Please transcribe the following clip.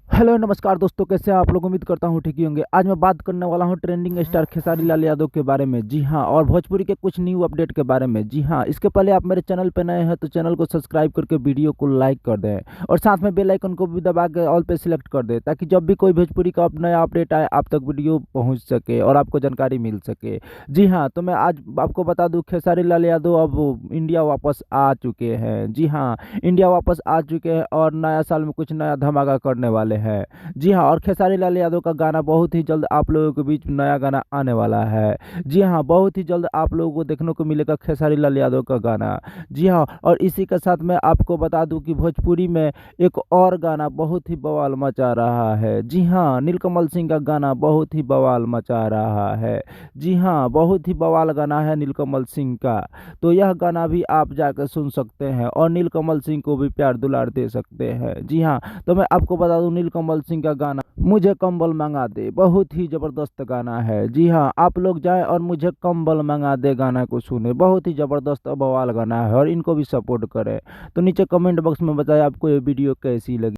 Hello नमस्कार दोस्तों, कैसे हैं आप लोग। उम्मीद करता हूँ ठीक ही होंगे। आज मैं बात करने वाला हूँ ट्रेंडिंग स्टार खेसारी लाल यादव के बारे में। जी हाँ, और भोजपुरी के कुछ न्यू अपडेट के बारे में। जी हाँ, इसके पहले आप मेरे चैनल पे नए हैं तो चैनल को सब्सक्राइब करके वीडियो को लाइक कर दें और साथ में बेल आइकन को भी दबा के ऑल पे सिलेक्ट कर दें, ताकि जब भी कोई भोजपुरी का नया अपडेट आए आप तक वीडियो पहुँच सके और आपको जानकारी मिल सके। जी हाँ, तो मैं आज आपको बता दूँ, खेसारी लाल यादव अब इंडिया वापस आ चुके हैं। जी हाँ, इंडिया वापस आ चुके हैं और नया साल में कुछ नया धमाका करने वाले हैं। जी हाँ, और खेसारी लाल यादव का गाना बहुत ही जल्द आप लोगों के बीच नया गाना आने वाला है। जी हाँ, बहुत ही जल्द आप लोगों को देखने को मिलेगा खेसारी लाल यादव का गाना। जी हाँ, और इसी के साथ मैं आपको बता दूं कि भोजपुरी में एक और गाना बहुत ही बवाल मचा रहा है। जी हाँ, नीलकमल सिंह का गाना बहुत ही बवाल मचा रहा है। जी हाँ, बहुत ही बवाल गाना है नीलकमल सिंह का। तो यह गाना भी आप जाकर सुन सकते हैं और नीलकमल सिंह को भी प्यार दुलार दे सकते हैं। जी हाँ, तो मैं आपको बता दूं, नीलकमल सिंह का गाना मुझे कंबल मंगा दे बहुत ही जबरदस्त गाना है। जी हाँ, आप लोग जाएं और मुझे कंबल मंगा दे गाना को सुने। बहुत ही जबरदस्त और बवाल गाना है और इनको भी सपोर्ट करें। तो नीचे कमेंट बॉक्स में बताएं आपको ये वीडियो कैसी लगी।